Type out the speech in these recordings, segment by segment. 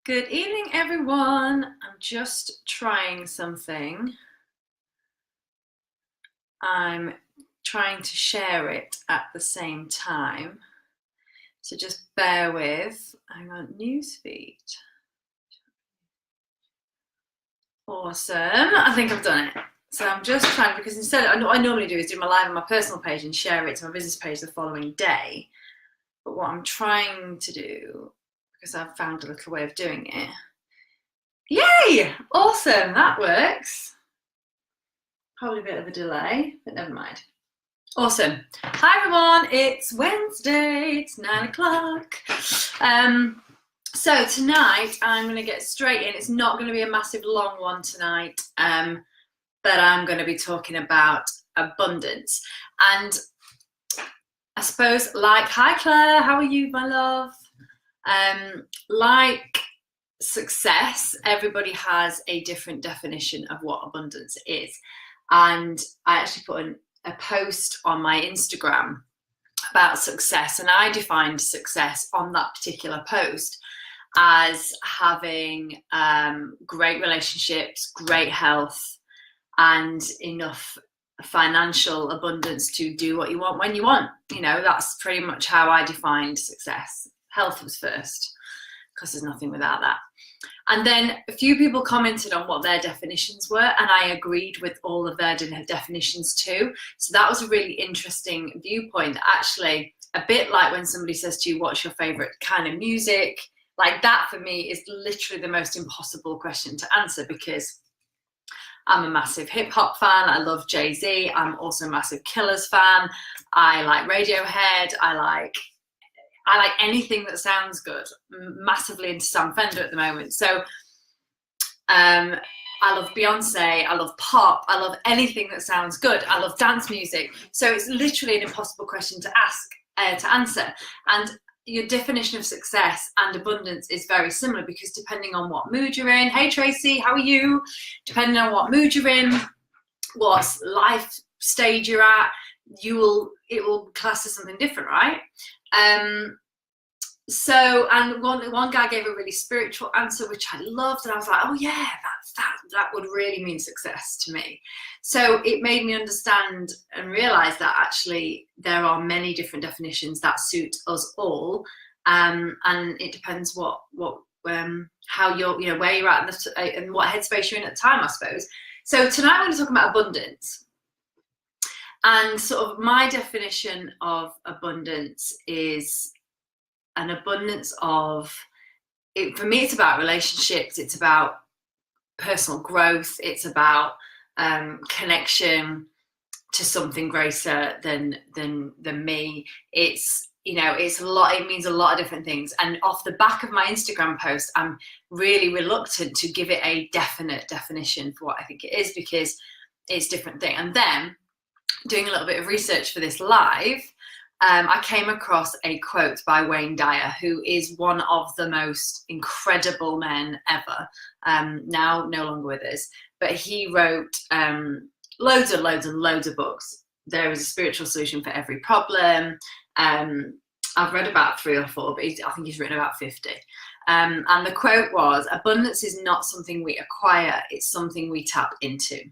Good evening, everyone. I'm just trying something. I'm trying to share it at the same time. So just bear with. Hang on, newsfeed. Awesome. I think I've done it. So I'm just trying, because instead, what I normally do is do my live on my personal page and share it to my business page the following day. But what I'm trying to do, because I've found a little way of doing it. Yay! Awesome, that works. Probably a bit of a delay, but never mind. Awesome. Hi everyone, it's Wednesday, it's 9 o'clock. So tonight I'm going to get straight in. It's not going to be a massive long one tonight, but I'm going to be talking about abundance. And I suppose, hi Claire, how are you, my love? Like success, everybody has a different definition of what abundance is. And I actually put a post on my Instagram about success, and I defined success on that particular post as having great relationships, great health, and enough financial abundance to do what you want when you want. You know, that's pretty much how I defined success. Health was first, because there's nothing without that. And then a few people commented on what their definitions were, and I agreed with all of their definitions too. So that was a really interesting viewpoint. Actually, a bit like when somebody says to you, what's your favorite kind of music? Like that for me is literally the most impossible question to answer, because I'm a massive hip hop fan. I love Jay-Z. I'm also a massive Killers fan. I like Radiohead. I like anything that sounds good. I'm massively into Sam Fender at the moment. So I love Beyonce, I love pop, I love anything that sounds good. I love dance music. So it's literally an impossible question to answer. And your definition of success and abundance is very similar, because depending on what mood you're in, hey Tracy, how are you? Depending on what mood you're in, what life stage you're at, it will class as something different, right? So, and one guy gave a really spiritual answer, which I loved, and I was like, oh yeah, that would really mean success to me. So it made me understand and realize that actually there are many different definitions that suit us all, and it depends how you're, where you're at and what headspace you're in at the time, I suppose. So tonight we're going to talk about abundance. And sort of my definition of abundance is an abundance of, for me, it's about relationships, it's about personal growth, it's about connection to something greater than me. It's, it's a lot, it means a lot of different things. And off the back of my Instagram post, I'm really reluctant to give it a definite definition for what I think it is, because it's a different thing. And then doing a little bit of research for this live, I came across a quote by Wayne Dyer, who is one of the most incredible men ever, now no longer with us, but he wrote loads of books. There is a spiritual solution for every problem. I've read about 3 or 4, but I think he's written about 50. And the quote was, abundance is not something we acquire, it's something we tap into.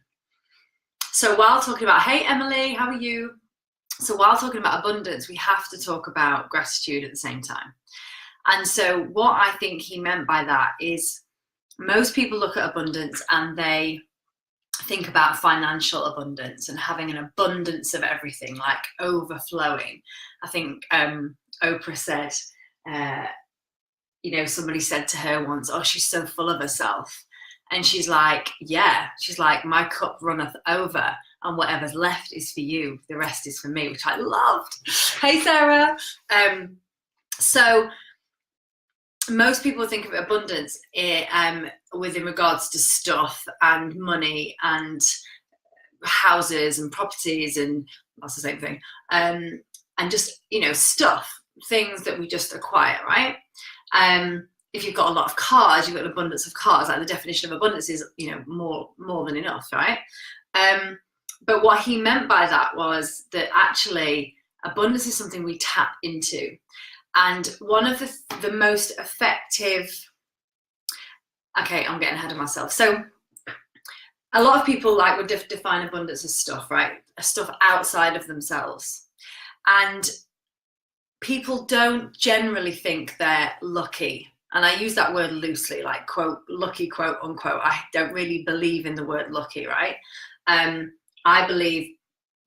So while talking about, hey Emily, how are you? So while talking about abundance, we have to talk about gratitude at the same time. And so what I think he meant by that is, most people look at abundance and they think about financial abundance and having an abundance of everything, like overflowing. I think Oprah said, somebody said to her once, oh, she's so full of herself. And she's like, yeah, she's like, my cup runneth over, and whatever's left is for you, the rest is for me, which I loved. Hey, Sarah. So most people think of abundance within regards to stuff and money and houses and properties, and that's the same thing. And just, stuff, things that we just acquire, right? If you've got a lot of cars, you've got an abundance of cars. Like the definition of abundance is, more than enough, right? But what he meant by that was that actually abundance is something we tap into. And one of the most effective okay, I'm getting ahead of myself. So a lot of people like would define abundance as stuff, right? Stuff outside of themselves. And people don't generally think they're lucky. And I use that word loosely, like quote, lucky, quote unquote. I don't really believe in the word lucky, right? I believe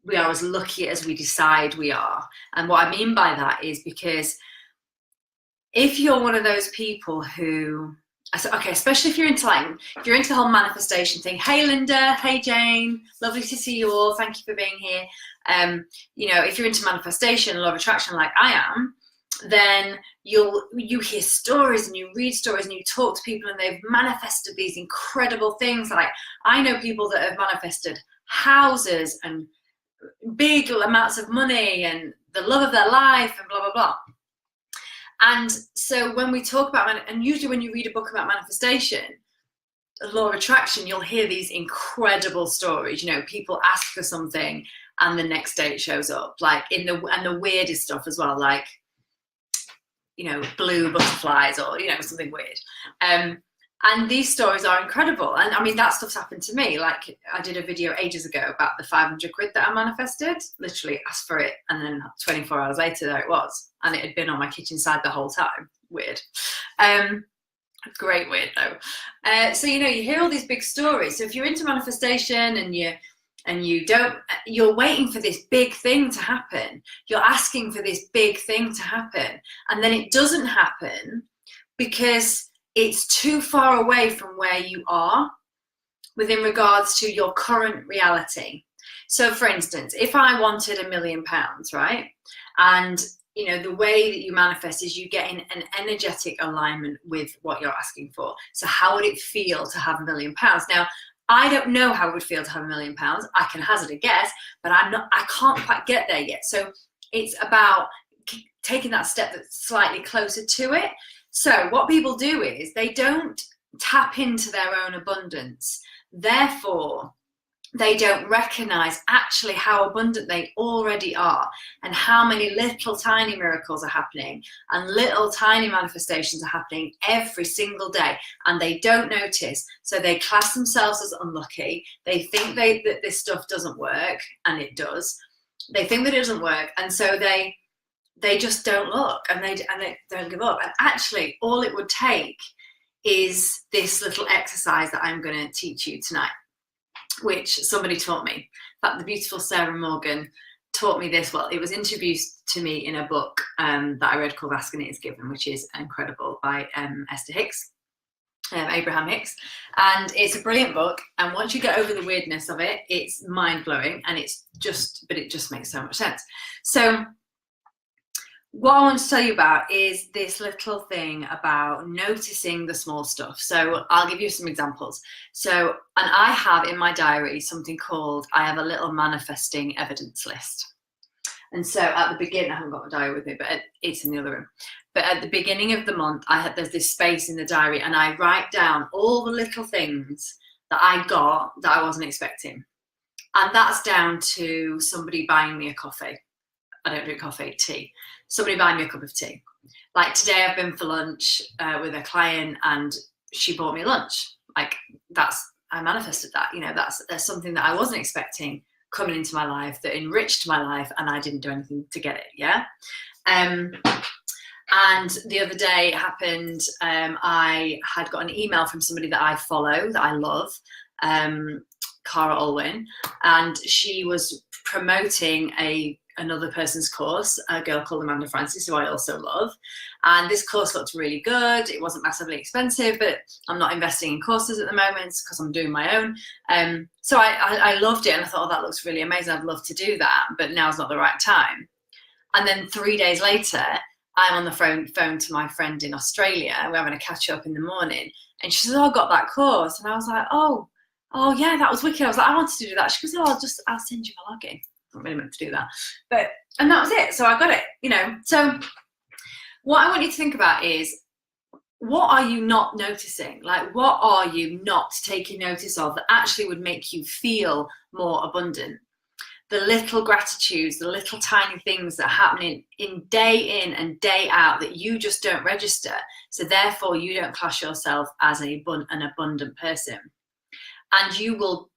we are as lucky as we decide we are. And what I mean by that is because if you're one of those people who, okay, especially if you're into the whole manifestation thing. Hey, Linda. Hey, Jane. Lovely to see you all. Thank you for being here. You know, if you're into manifestation, law of attraction, like I am, then you hear stories and you read stories and you talk to people and they've manifested these incredible things. Like I know people that have manifested houses and big amounts of money and the love of their life and blah, blah, blah. And so when we talk about, and usually when you read a book about manifestation, law of attraction, you'll hear these incredible stories. You know, people ask for something and the next day it shows up, like and the weirdest stuff as well, like, you know, blue butterflies or, you know, something weird. And these stories are incredible. And I mean, that stuff's happened to me. Like I did a video ages ago about the 500 quid that I manifested, literally asked for it. And then 24 hours later, there it was. And it had been on my kitchen side the whole time. Weird. Great weird though. So, you know, you hear all these big stories. So if you're into manifestation and you're waiting for this big thing to happen, you're asking for this big thing to happen. And then it doesn't happen because it's too far away from where you are within regards to your current reality. So for instance, if I wanted £1 million, right? And you know, the way that you manifest is you get in an energetic alignment with what you're asking for. So how would it feel to have £1 million? Now, I don't know how it would feel to have £1 million. I can hazard a guess, but I can't quite get there yet. So it's about taking that step that's slightly closer to it. So what people do is they don't tap into their own abundance. Therefore, they don't recognize actually how abundant they already are and how many little tiny miracles are happening and little tiny manifestations are happening every single day, and they don't notice. So they class themselves as unlucky. They think that this stuff doesn't work, and it does. They think that it doesn't work, and so they just don't look, and they don't give up. And actually, all it would take is this little exercise that I'm going to teach you tonight, which somebody taught me. In fact, the beautiful Sarah Morgan taught me this. Well, it was introduced to me in a book that I read called Ask and It Is Given, which is incredible, by Esther Hicks, Abraham Hicks. And it's a brilliant book. And once you get over the weirdness of it, it's mind-blowing, and it just makes so much sense. So what I want to tell you about is this little thing about noticing the small stuff. So I'll give you some examples. So, and I have in my diary something called, I have a little manifesting evidence list. And so at the beginning, I haven't got my diary with me, but it's in the other room. But at the beginning of the month, there's this space in the diary, and I write down all the little things that I got that I wasn't expecting. And that's down to somebody buying me a coffee. I don't drink coffee, tea. Somebody buying me a cup of tea. Like today I've been for lunch with a client and she bought me lunch. Like I manifested that, you know, that's something that I wasn't expecting coming into my life that enriched my life, and I didn't do anything to get it. Yeah. And the other day it happened, I had got an email from somebody that I follow, that I love, Cara Alwyn, and she was promoting another person's course, a girl called Amanda Francis, who I also love. And this course looked really good. It wasn't massively expensive, but I'm not investing in courses at the moment because I'm doing my own. So I loved it, and I thought, oh, that looks really amazing. I'd love to do that, but now's not the right time. And then 3 days later, I'm on the phone to my friend in Australia. We're having a catch up in the morning, and she says, oh, I got that course. And I was like, oh yeah, that was wicked. I was like, I wanted to do that. She goes, oh, I'll send you my login. I really meant to do that, and that was it. So I got it, you know. So what I want you to think about is, what are you not noticing? Like, what are you not taking notice of that actually would make you feel more abundant? the little gratitudes, the little tiny things that are happening in and day out that you just don't register. So therefore you don't class yourself as an abundant person. And you'll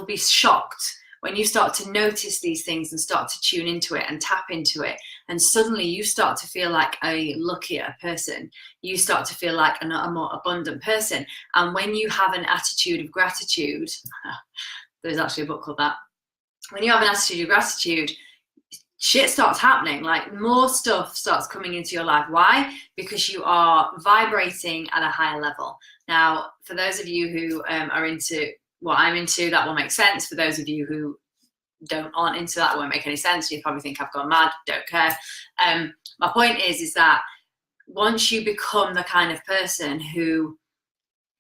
be shocked when you start to notice these things and start to tune into it and tap into it. And suddenly you start to feel like a luckier person. You start to feel like a more abundant person. And when you have an attitude of gratitude, there's actually a book called that. When you have an attitude of gratitude, shit starts happening, like more stuff starts coming into your life. Why? Because you are vibrating at a higher level. Now, for those of you who are into what I'm into, that will make sense. For those of you who aren't into that, it won't make any sense. You probably think I've gone mad, don't care. My point is that once you become the kind of person who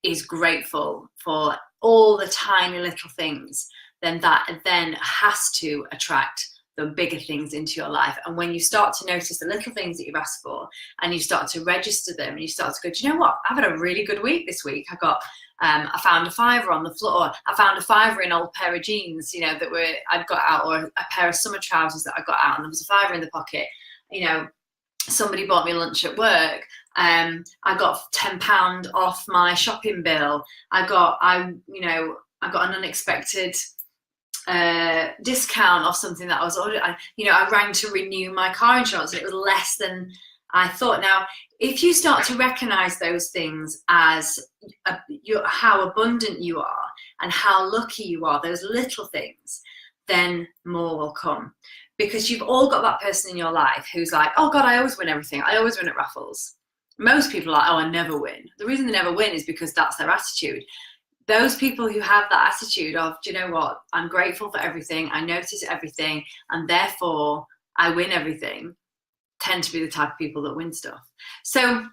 is grateful for all the tiny little things, then that then has to attract the bigger things into your life. And when you start to notice the little things that you've asked for and you start to register them and you start to go, do you know what? I've had a really good week this week. I found a £5 on the floor. I found a £5 in an old pair of jeans, you know, I'd got out, or a pair of summer trousers that I got out, and there was a £5 in the pocket. You know, somebody bought me lunch at work. I got £10 off my shopping bill. I got an unexpected discount off something that I was ordered. I rang to renew my car insurance and it was less than I thought. Now, if you start to recognize those things as how abundant you are and how lucky you are, those little things, then more will come. Because you've all got that person in your life who's like, oh God, I always win everything. I always win at raffles. Most people are like, oh, I never win. The reason they never win is because that's their attitude. Those people who have that attitude of, do you know what, I'm grateful for everything, I notice everything, and therefore I win everything, tend to be the type of people that win stuff. So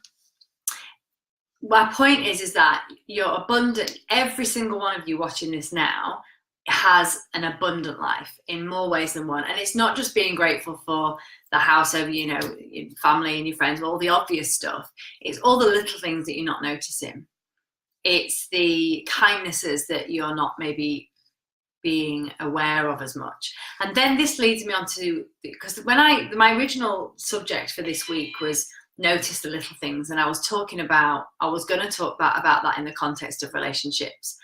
my point is that you're abundant. Every single one of you watching this now has an abundant life in more ways than one. And it's not just being grateful for the house over, you know, your family and your friends, all the obvious stuff. It's all the little things that you're not noticing. It's the kindnesses that you're not maybe being aware of as much. And then this leads me on to, because my original subject for this week was notice the little things. And I was going to talk about that in the context of relationships,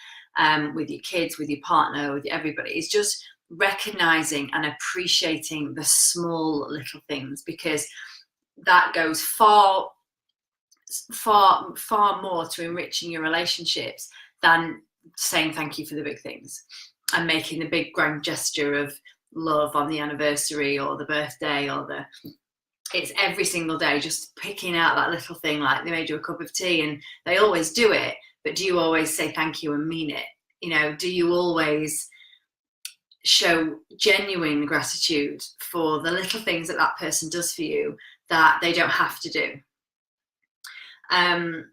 with your kids, with your partner, with everybody. It's just recognizing and appreciating the small little things, because that goes far more to enriching your relationships than saying thank you for the big things and making the big grand gesture of love on the anniversary or the birthday it's every single day, just picking out that little thing, like they made you a cup of tea and they always do it, but do you always say thank you and mean it? You know, do you always show genuine gratitude for the little things that person does for you that they don't have to do? And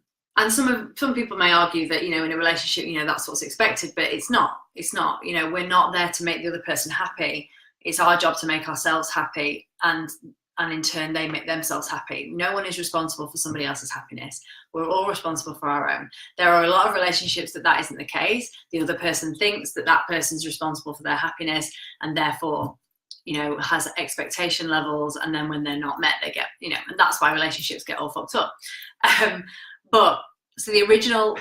some people may argue that, you know, in a relationship, you know, that's what's expected, but it's not, you know, we're not there to make the other person happy. It's our job to make ourselves happy, and in turn they make themselves happy. No one is responsible for somebody else's happiness. We're all responsible for our own. There are a lot of relationships that isn't the case. The other person thinks that person's responsible for their happiness, and therefore, you know, has expectation levels, and then when they're not met, they get, you know, and that's why relationships get all fucked up. But so the original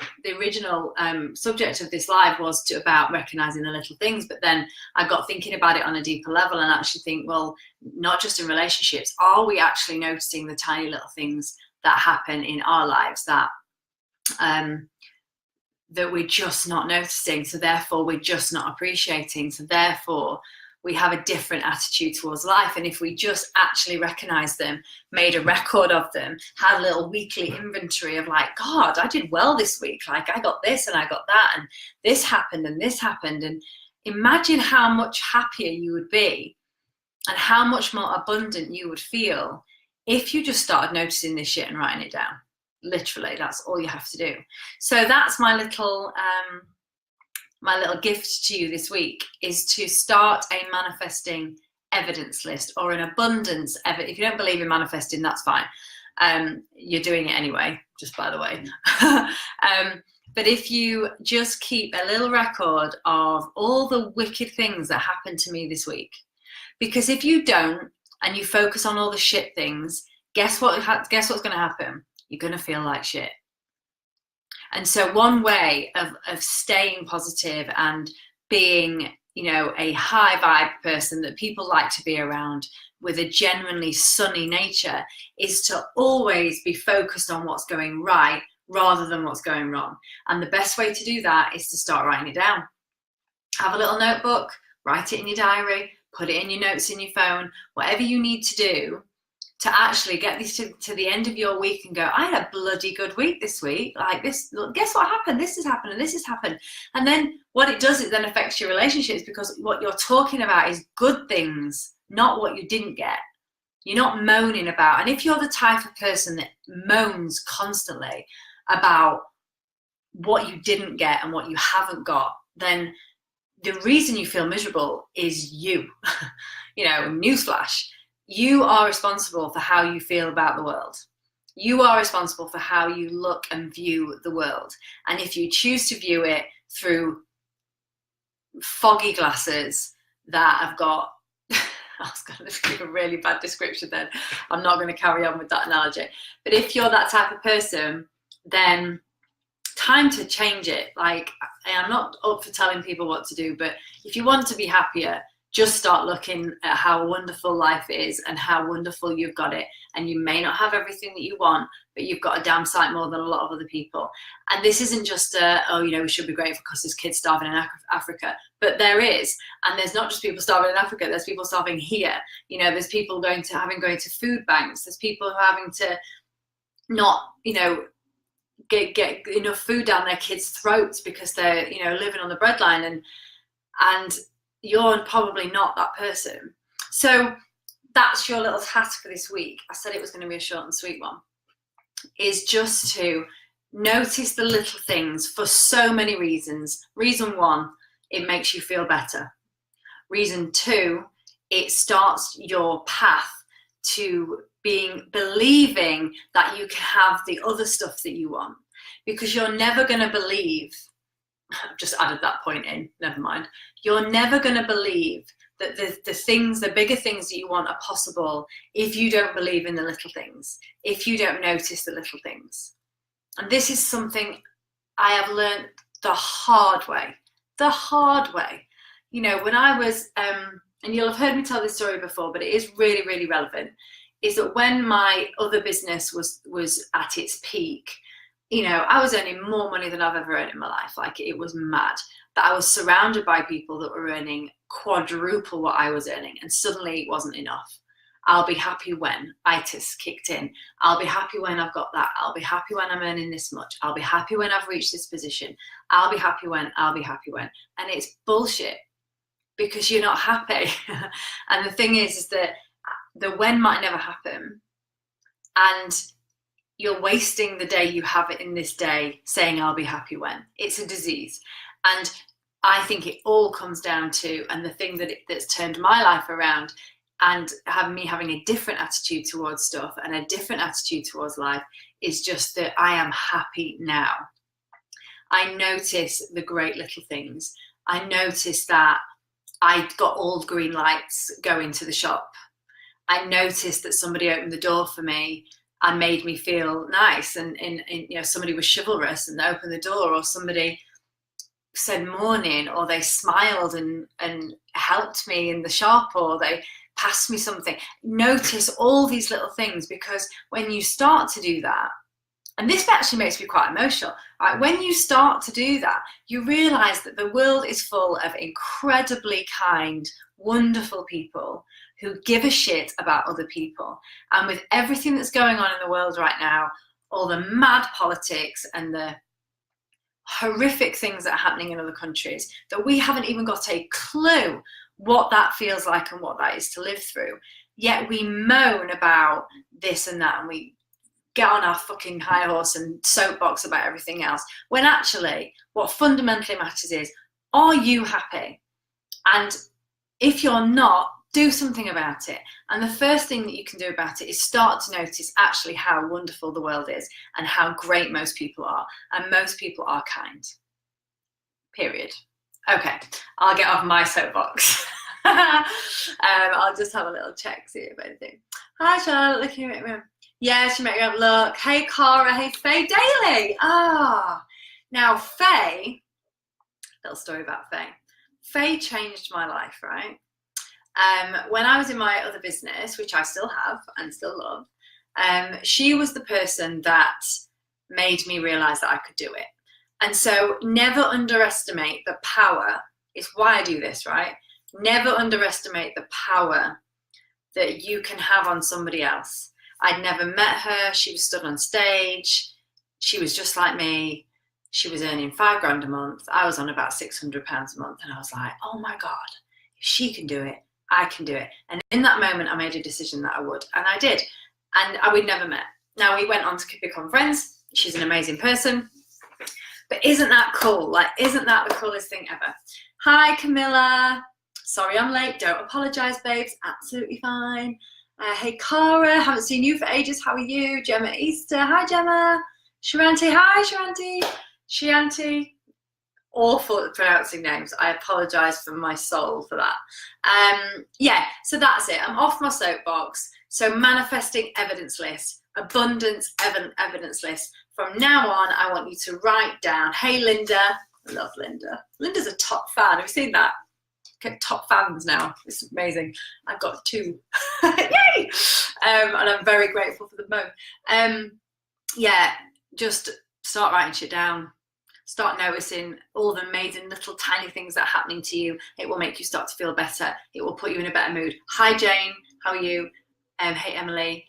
subject of this live was about recognizing the little things, but then I got thinking about it on a deeper level and actually think, well, not just in relationships, are we actually noticing the tiny little things that happen in our lives that we're just not noticing, so therefore we're just not appreciating, so therefore we have a different attitude towards life? And if we just actually recognize them, made a record of them, had a little weekly inventory of like, God, I did well this week. Like I got this and I got that, and this happened and this happened. And imagine how much happier you would be and how much more abundant you would feel if you just started noticing this shit and writing it down. Literally, that's all you have to do. So that's my little gift to you this week, is to start a manifesting evidence list, or an abundance evidence. If you don't believe in manifesting, that's fine. You're doing it anyway, just by the way. But if you just keep a little record of all the wicked things that happened to me this week, Because if you don't, and you focus on all the shit things, guess what's going to happen? You're going to feel like shit. And so one way of staying positive and being, a high vibe person that people like to be around with a genuinely sunny nature is to always be focused on what's going right rather than what's going wrong. And the best way to do that is to start writing it down. Have a little notebook, write it in your diary, put it in your notes in your phone, whatever you need to do to actually get this to the end of your week and go, I had a bloody good week this week. Like this, guess what happened? This has happened and this has happened. And then what it does, it then affects your relationships, because what you're talking about is good things, not what you didn't get. You're not moaning about. And if you're the type of person that moans constantly about what you didn't get and what you haven't got, then the reason you feel miserable is you. Newsflash. You are responsible for how you feel about the world. You are responsible for how you look and view the world. And if you choose to view it through foggy glasses that have got, I was going to give a really bad description then. I'm not going to carry on with that analogy. But if you're that type of person, then time to change it. Like, I'm not up for telling people what to do, but if you want to be happier, just start looking at how wonderful life is and how wonderful you've got it. And you may not have everything that you want, but you've got a damn sight more than a lot of other people. And this isn't just we should be grateful because there's kids starving in Africa, but there is. And there's not just people starving in Africa, there's people starving here. There's people going to food banks. There's people who are having to not, get enough food down their kids' throats because they're, living on the breadline, and you're probably not that person. So that's your little task for this week. I said it was going to be a short and sweet one, is just to notice the little things for so many reasons. Reason one, it makes you feel better. Reason two, it starts your path to believing that you can have the other stuff that you want, because you're never going to believe, I've just added that point in, never mind. You're never going to believe that the bigger things that you want are possible if you don't believe in the little things, if you don't notice the little things. And this is something I have learned the hard way. When I was, and you'll have heard me tell this story before, but it is really, really relevant, is that when my other business was at its peak, I was earning more money than I've ever earned in my life. Like, it was mad. But I was surrounded by people that were earning quadruple what I was earning, and suddenly it wasn't enough. I'll be happy when itis kicked in. I'll be happy when I've got that. I'll be happy when I'm earning this much. I'll be happy when I've reached this position. I'll be happy when. And it's bullshit, because you're not happy. And the thing is that the when might never happen. And you're wasting the day you have it in this day saying, I'll be happy when. It's a disease. And I think it all comes down to, and the thing that's turned my life around and having a different attitude towards stuff and a different attitude towards life, is just that I am happy now. I notice the great little things. I notice that I got all green lights going to the shop. I noticed that somebody opened the door for me and made me feel nice, and somebody was chivalrous and they opened the door, or somebody said morning, or they smiled and helped me in the shop, or they passed me something. Notice all these little things, because when you start to do that, and this actually makes me quite emotional, right? When you start to do that, you realize that the world is full of incredibly kind, wonderful people who give a shit about other people. And with everything that's going on in the world right now, all the mad politics and the horrific things that are happening in other countries, that we haven't even got a clue what that feels like and what that is to live through. Yet we moan about this and that, and we get on our fucking high horse and soapbox about everything else, when actually what fundamentally matters is, are you happy? And if you're not, do something about it. And the first thing that you can do about it is start to notice actually how wonderful the world is and how great most people are. And most people are kind. Period. Okay, I'll get off my soapbox. I'll just have a little check, see if anything. Hi Charlotte, looking at me. Yeah, she made me have look. Hey Cara, hey Faye Daly. Now Faye, little story about Faye. Faye changed my life, right? When I was in my other business, which I still have and still love, she was the person that made me realize that I could do it. And so never underestimate the power. It's why I do this, right? Never underestimate the power that you can have on somebody else. I'd never met her. She was stood on stage. She was just like me. She was earning $5,000 a month. I was on about £600 a month. And I was like, oh my God, if she can do it, I can do it. And in that moment, I made a decision that I would. And I did. And we'd never met. Now, we went on to become friends. She's an amazing person. But isn't that cool? Like, isn't that the coolest thing ever? Hi, Camilla. Sorry I'm late. Don't apologize, babes. Absolutely fine. Hey, Cara. Haven't seen you for ages. How are you? Gemma Easter. Hi, Gemma. Sharanti. Hi, Sharanti. Shianti. Awful at pronouncing names. I apologize from my soul for that. Yeah, so that's it. I'm off my soapbox. So manifesting evidence list, abundance evidence list. From now on, I want you to write down, hey, Linda. I love Linda. Linda's a top fan. Have you seen that? Okay, top fans now. It's amazing. I've got 2. Yay! And I'm very grateful for them both. Yeah, just start writing shit down. Start noticing all the amazing little tiny things that are happening to you. It will make you start to feel better. It will put you in a better mood. Hi, Jane. How are you? Hey, Emily.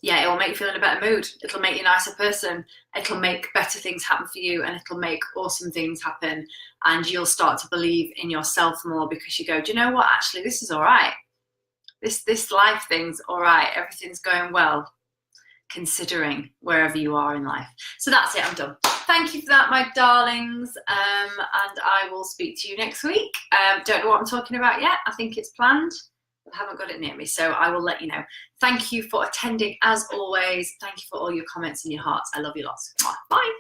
Yeah, it will make you feel in a better mood. It'll make you a nicer person. It'll make better things happen for you, and it'll make awesome things happen. And you'll start to believe in yourself more because you go, do you know what? Actually, this is all right. This life thing's all right. Everything's going well, considering wherever you are in life. So that's it. I'm done. Thank you for that, my darlings. And I will speak to you next week. Don't know what I'm talking about yet. I think it's planned. I haven't got it near me, so I will let you know. Thank you for attending as always. Thank you for all your comments and your hearts. I love you lots. Bye.